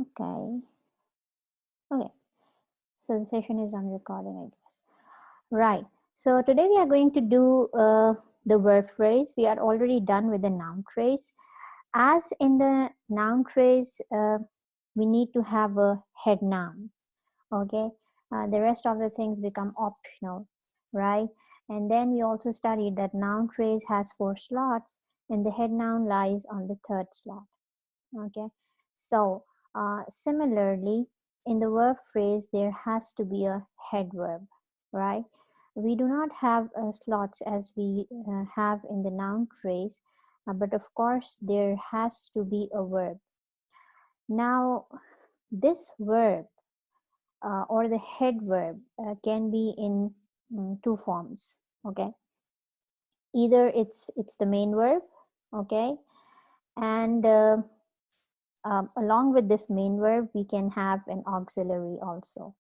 Okay. Okay. So the session is on recording, I guess. Right. So today we are going to do the verb phrase. We are already done with the noun phrase. As in the noun phrase, we need to have a head noun. Okay. The rest of the things become optional, right? And then we also studied that noun phrase has 4 slots, and the head noun lies on the 3rd slot. Okay. So similarly, in the verb phrase, there has to be a head verb, right? We do not have slots as we have in the noun phrase, but of course, there has to be a verb. Now, this verb or the head verb can be in 2 forms. Okay, either it's the main verb, okay, and along with this main verb, we can have an auxiliary also.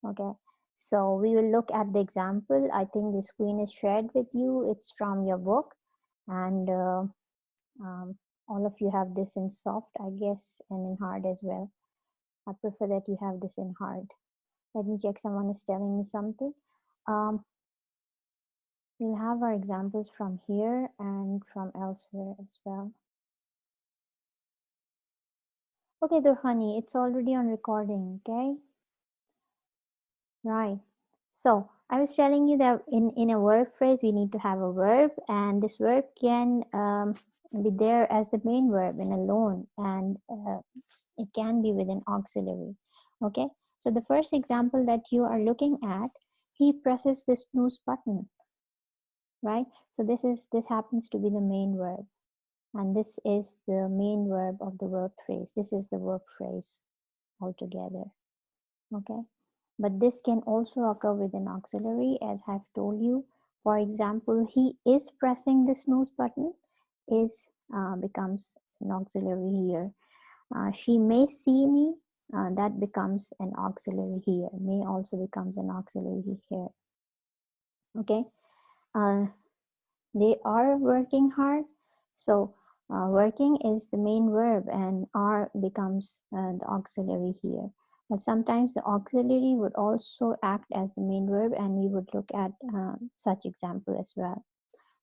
Okay, so we will look at the example. I think the screen is shared with you. It's from your book, and all of you have this in soft, I guess, and in hard as well. I prefer that you have this in hard. Let me check. Someone is telling me something. We'll have our examples from here and from elsewhere as well. Okay, Durhani, it's already on recording, okay? Right. So I was telling you that in a verb phrase, we need to have a verb, and this verb can be there as the main verb in alone, and it can be with an auxiliary. Okay. So the first example that you are looking at, he presses the snooze button, right? So this happens to be the main verb, and this is the main verb of the verb phrase. This is the verb phrase altogether. Okay. But this can also occur with an auxiliary, as I've told you. For example, he is pressing the snooze button is becomes an auxiliary here. She may see me, that becomes an auxiliary here. May also becomes an auxiliary here. Okay. They are working hard. So working is the main verb, and are becomes the auxiliary here. But sometimes the auxiliary would also act as the main verb, and we would look at such example as well,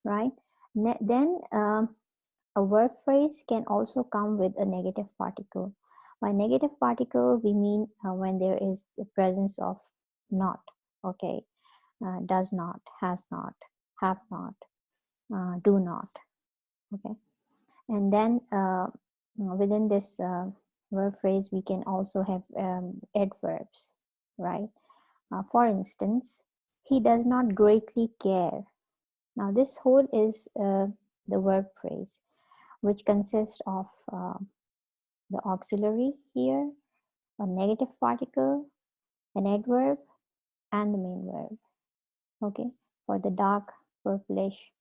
right? Then a verb phrase can also come with a negative particle. By negative particle, we mean when there is the presence of not, okay, does not, has not, have not, do not, okay. And then within this verb phrase, we can also have adverbs, right? For instance, he does not greatly care. Now this whole is the verb phrase, which consists of the auxiliary here, a negative particle, an adverb, and the main verb, okay, for the dark purplish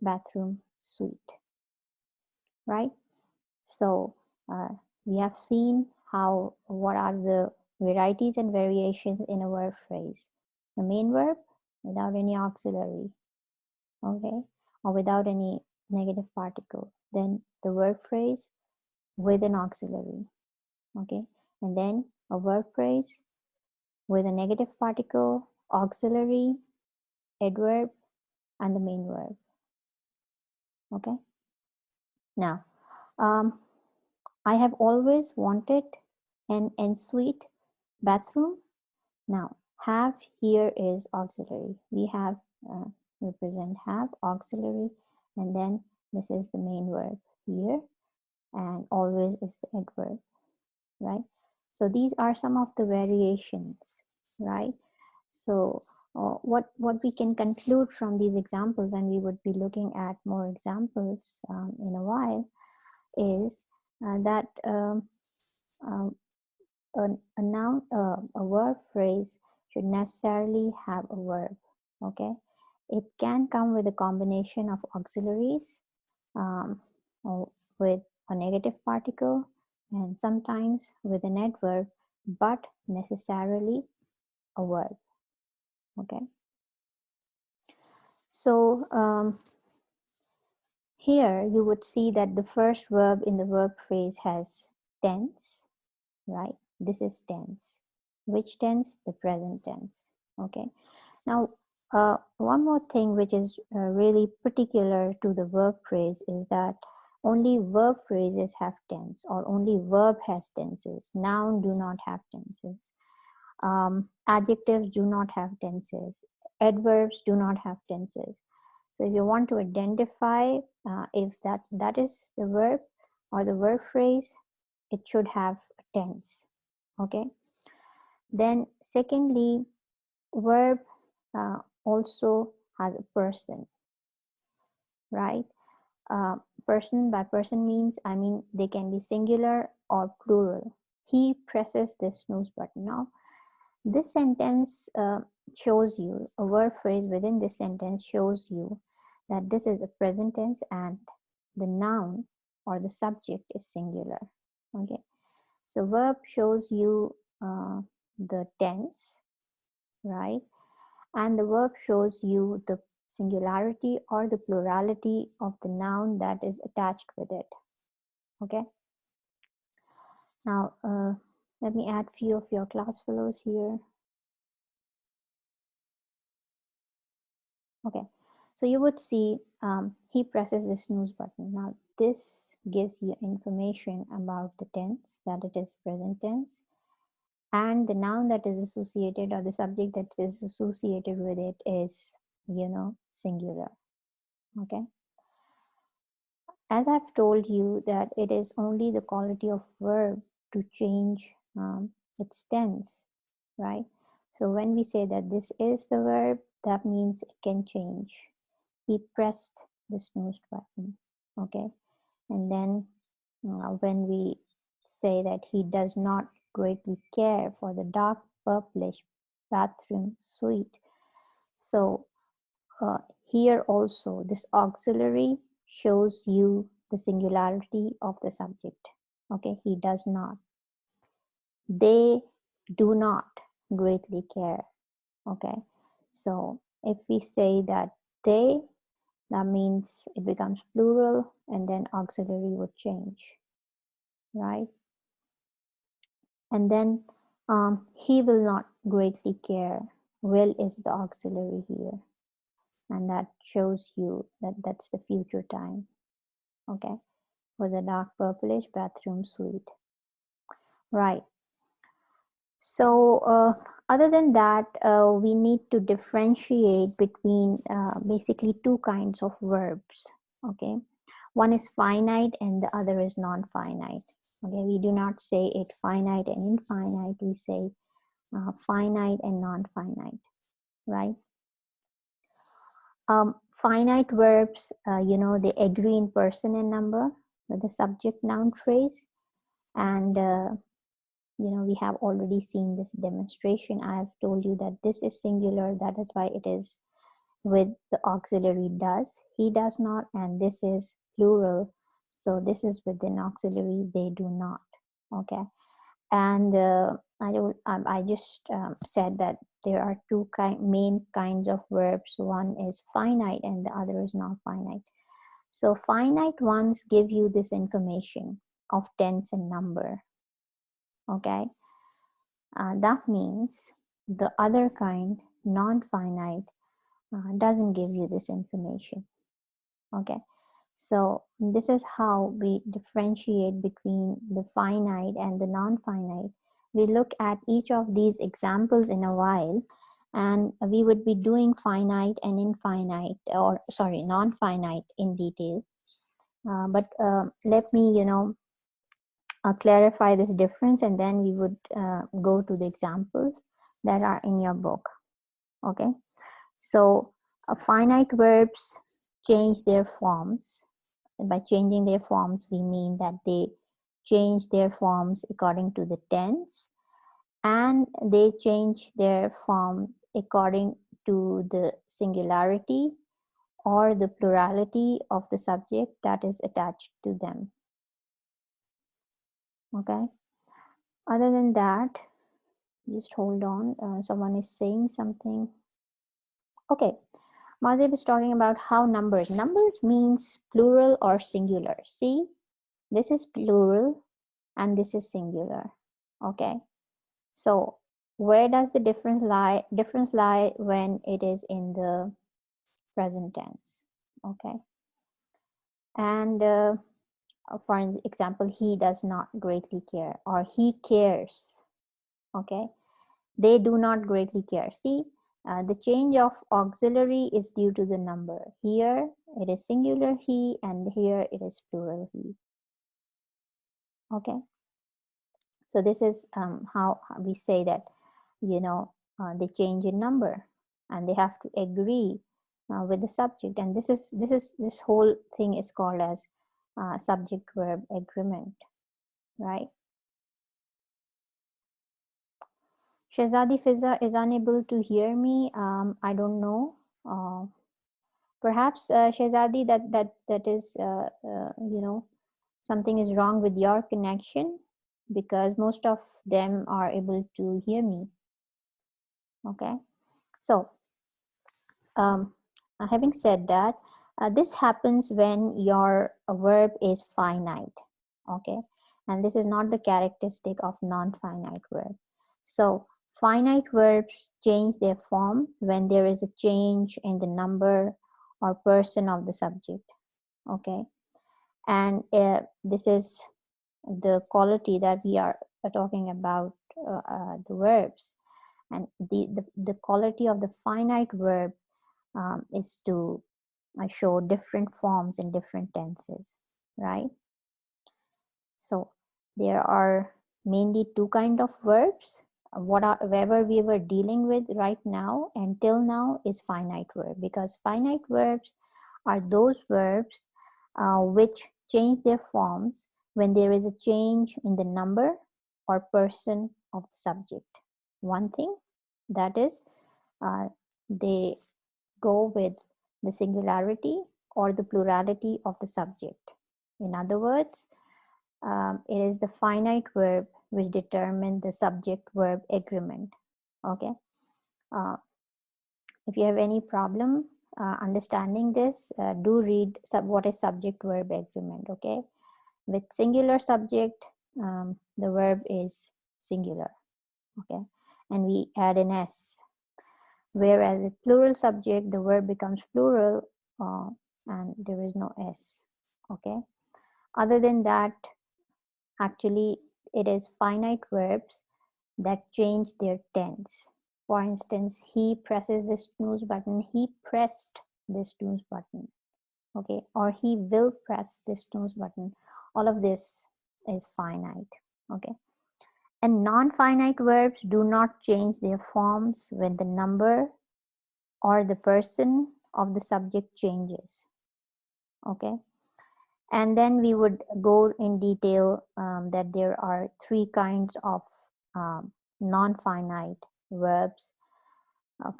bathroom suite, right? So we have seen what are the varieties and variations in a verb phrase. The main verb without any auxiliary, okay, or without any negative particle. Then the verb phrase with an auxiliary, okay, and then a verb phrase with a negative particle, auxiliary, adverb, and the main verb, okay. Now, I have always wanted an ensuite bathroom. Now, have here is auxiliary. We have represent have auxiliary, and then this is the main verb here, and always is the adverb, right? So these are some of the variations, right? So what we can conclude from these examples, and we would be looking at more examples in a while, is that a noun, a verb phrase should necessarily have a verb, okay? It can come with a combination of auxiliaries, or with a negative particle, and sometimes with an adverb, but necessarily a verb, okay? So here you would see that the first verb in the verb phrase has tense, right? This is tense. Which tense? The present tense. Okay. Now, one more thing which is really particular to the verb phrase is that only verb phrases have tense, or only verb has tenses. Noun do not have tenses. Adjectives do not have tenses. Adverbs do not have tenses. So if you want to identify if that is the verb or the verb phrase, it should have a tense. Okay. Then secondly, verb also has a person, right? Person, by person means, I mean, they can be singular or plural. He presses the snooze button. Now, this sentence shows you, a verb phrase within this sentence shows you that this is a present tense and the noun or the subject is singular. Okay, so verb shows you the tense, right? And the verb shows you the singularity or the plurality of the noun that is attached with it. Okay, now let me add few of your class fellows here. Okay, so you would see he presses the snooze button. Now this gives you information about the tense, that it is present tense, and the noun that is associated or the subject that is associated with it is, singular. Okay, as I've told you that it is only the quality of verb to change its tense, right? So when we say that this is the verb, that means it can change. He pressed the snooze button. Okay, and then when we say that he does not greatly care for the dark purplish bathroom suite, so here also this auxiliary shows you the singularity of the subject. Okay, he does not, they do not greatly care. Okay, so if we say that they, that means it becomes plural and then auxiliary would change, right? And then he will not greatly care. Will is the auxiliary here, and that shows you that that's the future time. Okay, for the dark purplish bathroom suite, right? So other than that, we need to differentiate between basically two kinds of verbs. Okay, one is finite and the other is non-finite. Okay, we do not say it finite and infinite, we say finite and non-finite, right? Finite verbs, they agree in person and number with the subject noun phrase, and we have already seen this demonstration. I have told you that this is singular, that is why it is with the auxiliary does, he does not, and this is plural, so this is with an auxiliary, they do not. Okay, and I just said that there are two main kinds of verbs. One is finite and the other is not finite. So finite ones give you this information of tense and number. Okay, that means the other kind, non-finite, doesn't give you this information. Okay, so this is how we differentiate between the finite and the non-finite. We look at each of these examples in a while, and we would be doing finite and infinite, or sorry, non-finite in detail. But let me, clarify this difference, and then we would go to the examples that are in your book. Okay, so finite verbs change their forms. And by changing their forms, we mean that they change their forms according to the tense, and they change their form according to the singularity or the plurality of the subject that is attached to them. Okay, other than that, just hold on, someone is saying something. Okay, Mazib is talking about how numbers means plural or singular. See, this is plural and this is singular. Okay, so where does the difference lie when it is in the present tense? Okay, and for example, he does not greatly care, or he cares. Okay, they do not greatly care. See, the change of auxiliary is due to the number. Here it is singular he, and here it is plural he. Okay, so this is how we say that, they change in number, and they have to agree with the subject, and this whole thing is called as subject verb agreement, right? Shehzadi Fiza is unable to hear me. I don't know. Perhaps Shehzadi, that is something is wrong with your connection, because most of them are able to hear me. Okay, so having said that, this happens when your verb is finite. Okay, and this is not the characteristic of non-finite verb. So finite verbs change their form when there is a change in the number or person of the subject. Okay, and this is the quality that we are talking about, the verbs, and the quality of the finite verb is to show different forms in different tenses, right? So there are mainly two kind of verbs. Whatever we were dealing with right now until now is finite verb, because finite verbs are those verbs which change their forms when there is a change in the number or person of the subject. One thing, that is, they go with the singularity or the plurality of the subject. In other words, it is the finite verb which determine the subject verb agreement. Okay, uh, if you have any problem understanding this, do read what is subject verb agreement. Okay, with singular subject, the verb is singular. Okay, and we add an s, whereas with plural subject the verb becomes plural, and there is no s. Okay, other than that, actually it is finite verbs that change their tense. For instance, he presses the snooze button, he pressed the snooze button. Okay, or he will press the snooze button. All of this is finite. Okay, and non-finite verbs do not change their forms when the number or the person of the subject changes. Okay, and then we would go in detail that there are three kinds of non-finite verbs.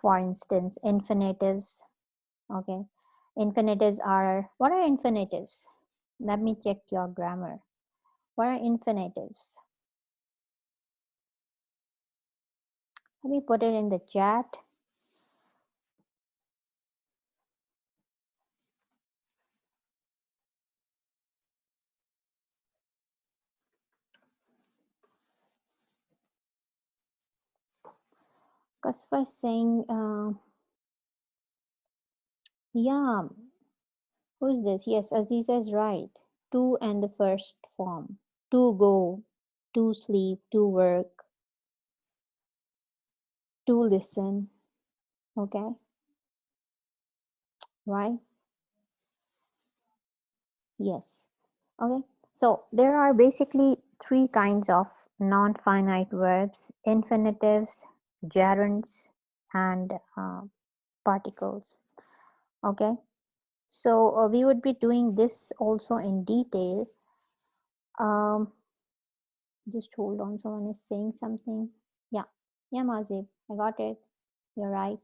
For instance, infinitives. Okay, infinitives are, what are infinitives? Let me check your grammar. What are infinitives? Let me put it in the chat. Kasfa is saying, yeah, who's this? Yes, Aziza is right. To and the first form. To go, to sleep, to work, to listen. Okay, right? Yes. Okay, so there are basically three kinds of non-finite verbs: infinitives, gerunds, and particles. Okay, so we would be doing this also in detail. Just hold on, someone is saying something. Yeah, Mazib, I got it. You're right.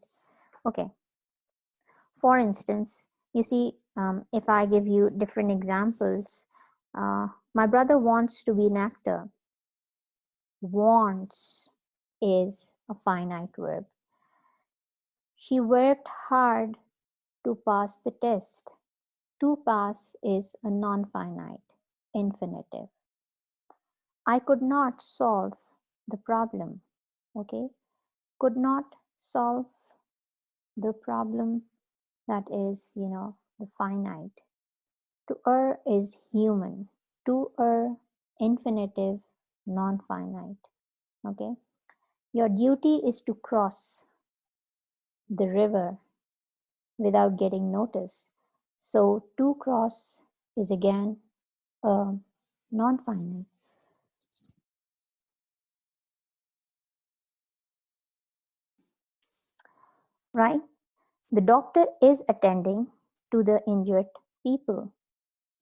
Okay, for instance, you see, if I give you different examples, my brother wants to be an actor. Wants is a finite verb. She worked hard to pass the test. To pass is a non-finite infinitive. I could not solve the problem. Okay, could not solve the problem, that is, the finite. To err is human. To err, infinitive, non-finite. Okay, your duty is to cross the river without getting noticed. So to cross is again non-finite. Right? The doctor is attending to the injured people.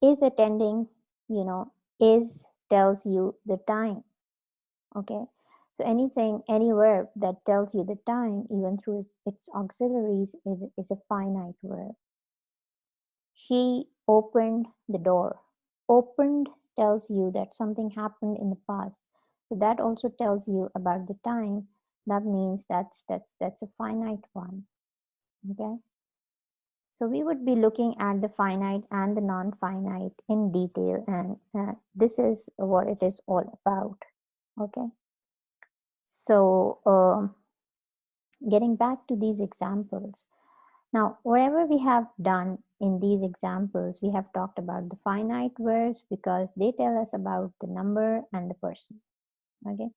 Is attending, is tells you the time. Okay, so any verb that tells you the time, even through its auxiliaries, is a finite verb. She opened the door. Opened tells you that something happened in the past, so that also tells you about the time. That means that's a finite one. Okay, so we would be looking at the finite and the non-finite in detail, and this is what it is all about. Okay, so getting back to these examples. Now, whatever we have done in these examples, we have talked about the finite verbs because they tell us about the number and the person. Okay,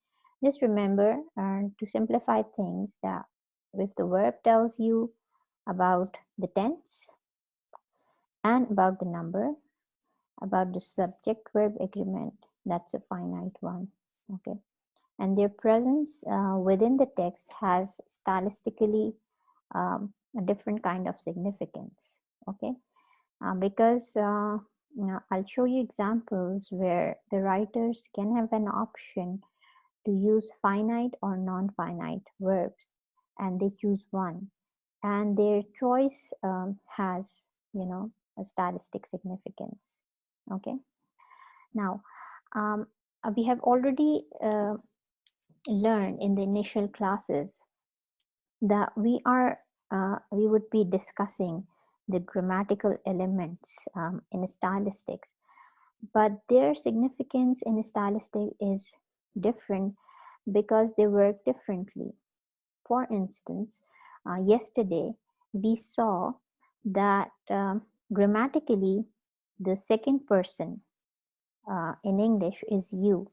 just remember to simplify things, that if the verb tells you about the tense and about the number, about the subject verb agreement, that's a finite one. Okay, and their presence within the text has stylistically a different kind of significance. Okay, because I'll show you examples where the writers can have an option to use finite or non-finite verbs, and they choose one, and their choice has a stylistic significance. Okay, now um, we have already learned in the initial classes that we would be discussing the grammatical elements in stylistics, but their significance in stylistic is different because they work differently. For instance, yesterday we saw that grammatically the second person in English is you,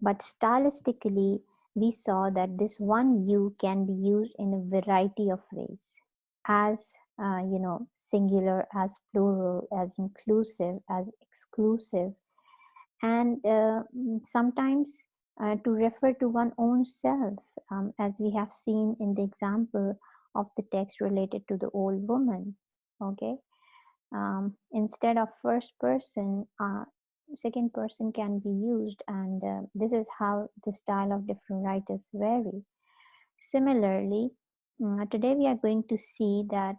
but stylistically we saw that this one you can be used in a variety of ways, as singular, as plural, as inclusive, as exclusive, and sometimes to refer to one own self, as we have seen in the example of the text related to the old woman. Okay, instead of first person, second person can be used, and this is how the style of different writers vary. Similarly, today we are going to see that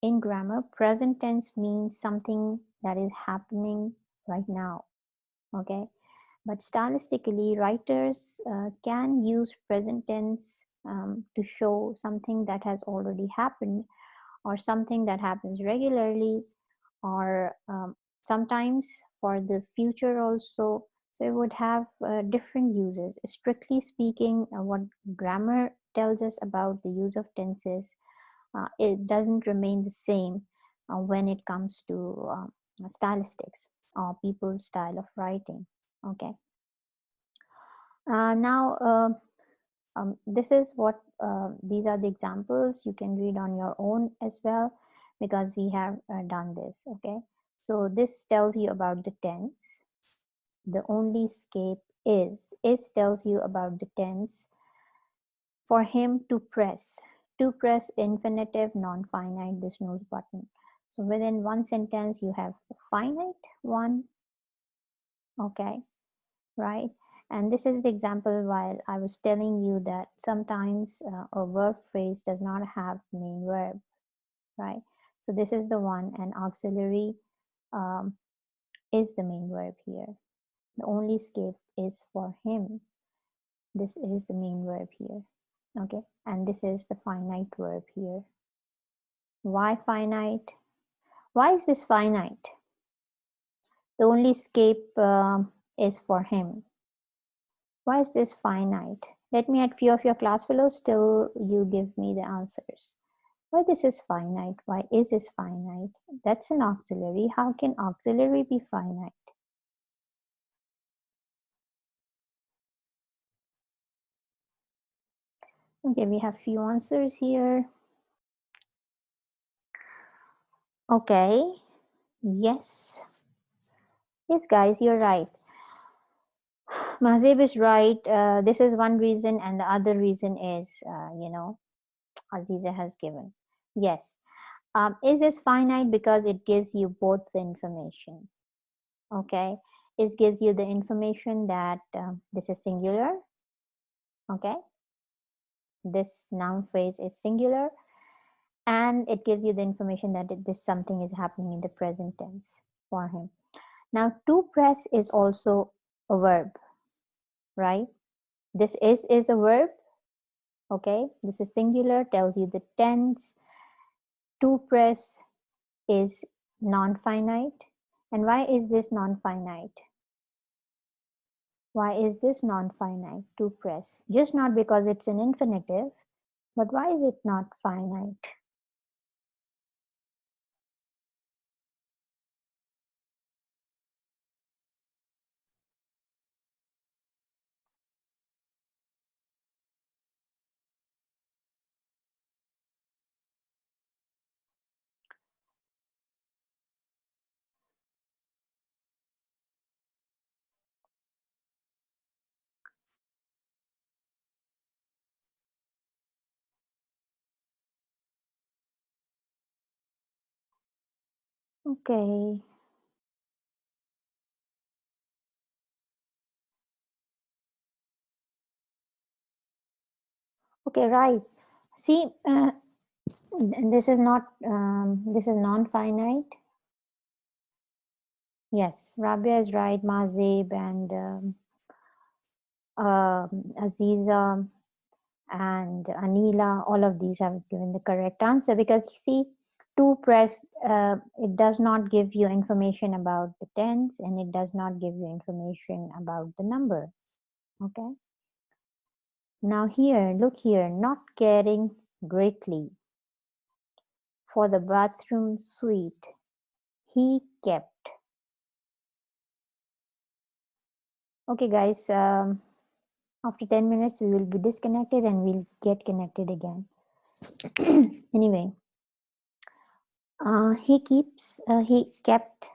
in grammar, present tense means something that is happening right now. Okay, but stylistically, writers can use present tense to show something that has already happened, or something that happens regularly, or sometimes for the future also. So it would have different uses. Strictly speaking, what grammar tells us about the use of tenses, it doesn't remain the same when it comes to stylistics or people's style of writing. Okay. Now, this is what these are the examples. You can read on your own as well, because we have done this. Okay, so this tells you about the tense. The only escape is tells you about the tense. For him to press, infinitive, non-finite, the snooze button. So within one sentence you have a finite one. Okay, right? And this is the example while I was telling you that sometimes a verb phrase does not have the main verb, right? So this is the one, and auxiliary is the main verb here. The only escape is for him. This is the main verb here, okay? And this is the finite verb here. Why finite? Why is this finite? The only escape is for him. Why is this finite? Let me add few of your class fellows till you give me the answers. Why this is finite? Why is this finite? That's an auxiliary. How can auxiliary be finite? Okay, we have few answers here. Okay, yes. Yes, guys, you're right. Mahzeb is right. This is one reason, and the other reason is, Aziza has given. Yes. Is this finite because it gives you both the information? Okay. It gives you the information that this is singular. Okay. This noun phrase is singular, and it gives you the information that this something is happening in the present tense for him. Now, to press is also a verb, right? This is a verb. Okay, this is singular, tells you the tense. To press is non-finite. And why is this non-finite? Why is this non-finite? To press, just not because it's an infinitive, but why is it not finite? Okay. Okay, right. See, this is not, this is non-finite. Yes, Rabia is right, Mazib and Aziza and Anila, all of these have given the correct answer, because you see, to press, it does not give you information about the tense, and it does not give you information about the number. Okay. Now here, look here, not caring greatly for the bathroom suite he kept. Okay, guys, after 10 minutes, we will be disconnected and we'll get connected again. Anyway, he kept,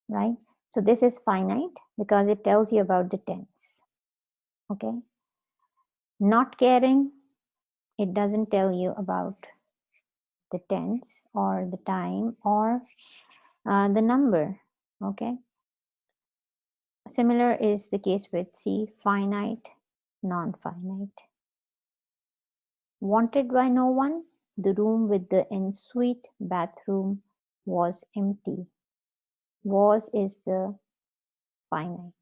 right? So this is finite because it tells you about the tense. Okay. Not caring, it doesn't tell you about the tense or the time or the number. Okay. Similar is the case with C, finite, non-finite. Wanted by no one, the room with the ensuite bathroom was empty. Was is the finite.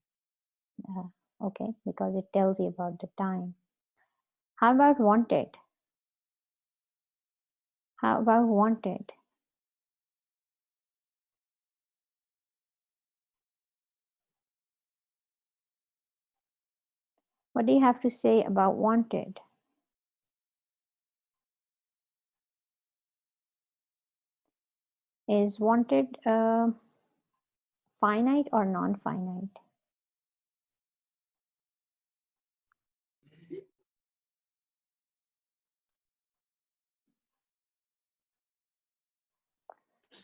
Okay, because it tells you about the time. How about wanted? How about wanted? What do you have to say about wanted? Is wanted finite or non-finite?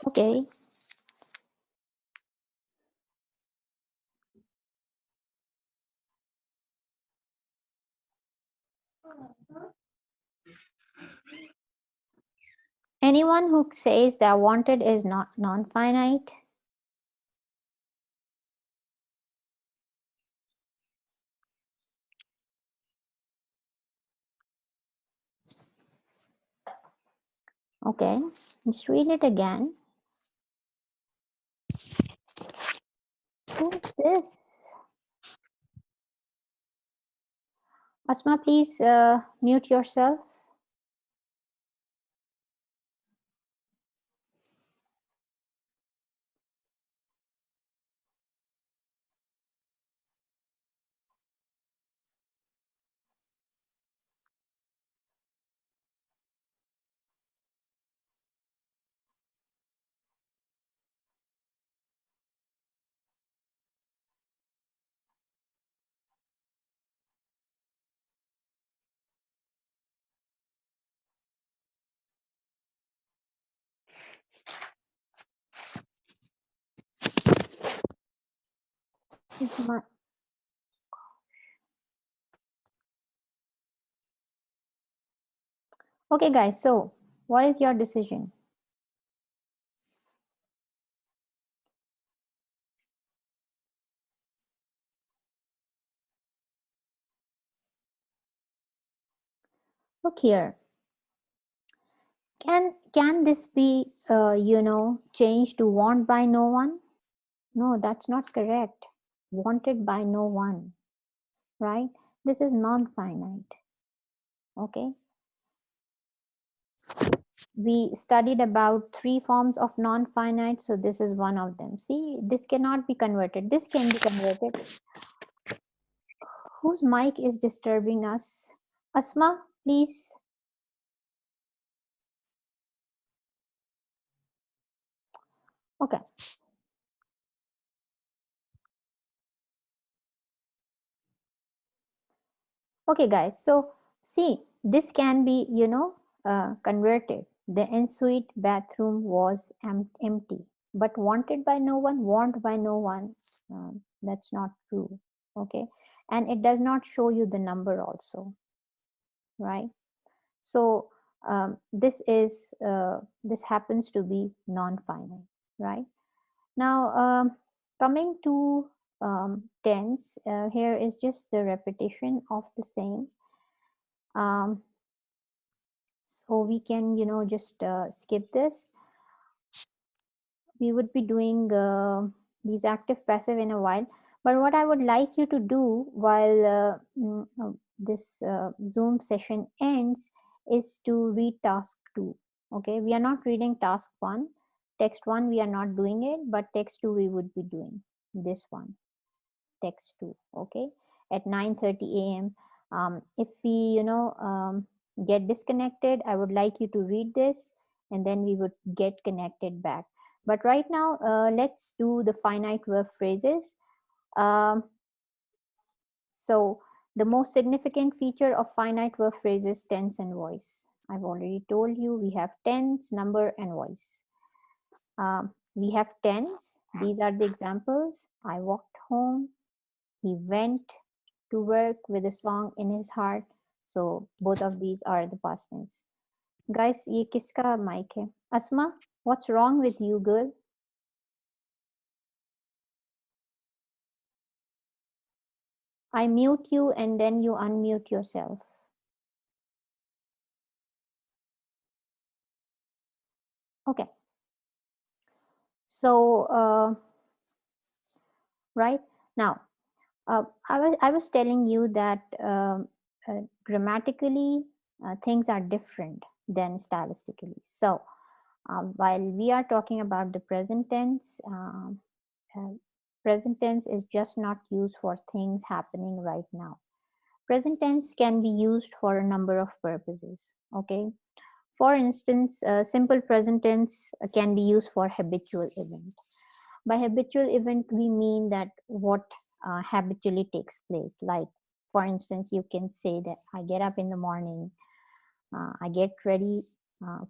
Okay. Anyone who says that wanted is not non-finite? Okay, let's read it again. Who's this? Asma, please mute yourself. It's my... Okay, guys, so what is your decision? Look here. Can this be changed to want by no one? No, that's not correct. Wanted by no one, right? This is non-finite. Okay. We studied about 3 forms of non-finite, so this is one of them. See, this cannot be converted. This can be converted. Whose mic is disturbing us? Asma, please. Okay. Okay, guys. So see, this can be, converted. The ensuite bathroom was empty, but wanted by no one, want by no one. That's not true. Okay. And it does not show you the number also, right? So this happens to be non-finite, right? Now, coming to tense, here is just the repetition of the same. Um, so we can, just skip this. We would be doing these active passive in a while. But what I would like you to do while this Zoom session ends is to read task 2. Okay, we are not reading task 1. Text 1, we are not doing it, but text 2, we would be doing this one, text 2. Okay, at 9:30 a.m. If we, get disconnected, I would like you to read this and then we would get connected back. But right now, let's do the finite verb phrases. Um, so the most significant feature of finite verb phrases, tense and voice. I've already told you we have tense, number, and voice. We have tense. These are the examples. I walked home. He went to work with a song in his heart. So both of these are the past tense. Guys, ये किसका mic है? Asma, what's wrong with you, girl? I mute you and then you unmute yourself. Okay. So, right now, I was telling you that grammatically things are different than stylistically. So, while we are talking about the present tense, present tense is just not used for things happening right now. Present tense can be used for a number of purposes. Okay. For instance, simple present tense can be used for habitual event. By habitual event, we mean that what habitually takes place. Like, for instance, you can say that I get up in the morning, I get ready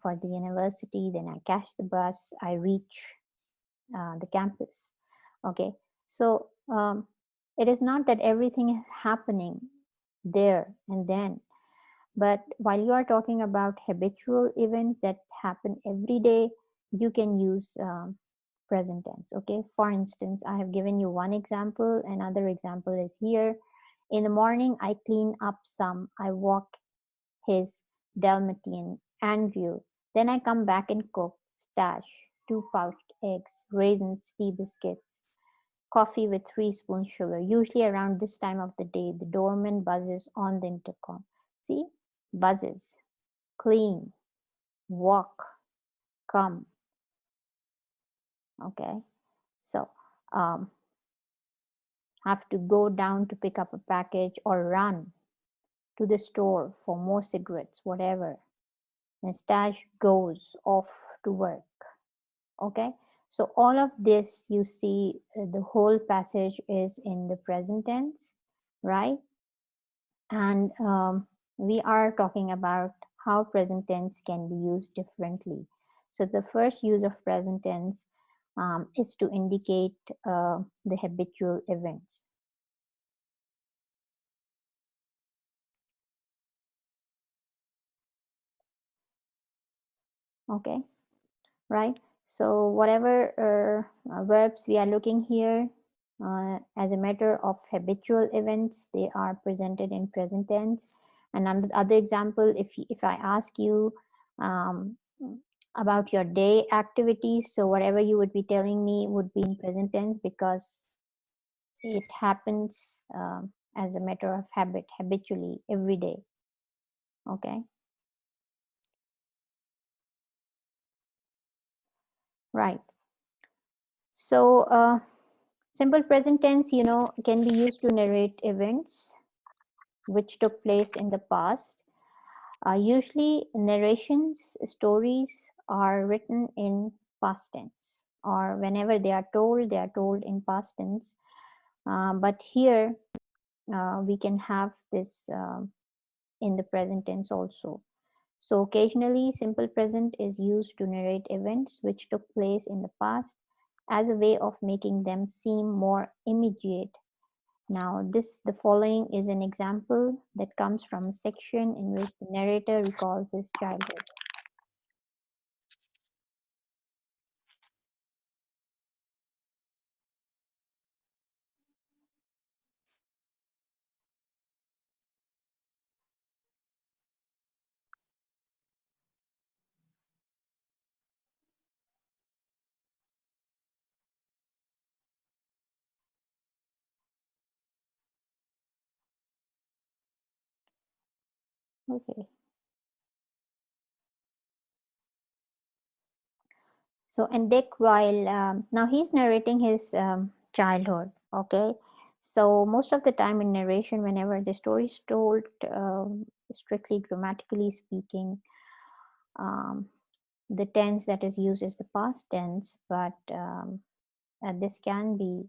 for the university, then I catch the bus, I reach the campus. Okay, so it is not that everything is happening there and then, but while you are talking about habitual events that happen every day, you can use present tense. Okay, for instance, I have given you one example. Another example is here. In the morning, I clean up some, I walk his Dalmatian Andrew. Then I come back and cook, stash, 2 pouched eggs, raisins, tea biscuits, coffee with 3 spoons sugar. Usually around this time of the day, the doorman buzzes on the intercom. See, buzzes, clean, walk, come. Okay, so have to go down to pick up a package or run to the store for more cigarettes, whatever. And Stash goes off to work. Okay, so all of this, you see, the whole passage is in the present tense, right? And we are talking about how present tense can be used differently. So the first use of present tense is to indicate the habitual events. Okay, right? So whatever verbs we are looking here, as a matter of habitual events, they are presented in present tense. And another example, if I ask you um, about your day activities, so whatever you would be telling me would be in present tense because it happens as a matter of habit, habitually, every day. Okay, right. So simple present tense, can be used to narrate events which took place in the past. Usually, narrations, stories are written in past tense, or whenever they are told in past tense. But here, we can have this in the present tense also. So, occasionally, simple present is used to narrate events which took place in the past as a way of making them seem more immediate. Now, the following is an example that comes from a section in which the narrator recalls his childhood. Okay. So, and Dick, while now he's narrating his childhood, okay? So, most of the time in narration, whenever the story is told, strictly grammatically speaking, um, the tense that is used is the past tense, but this can be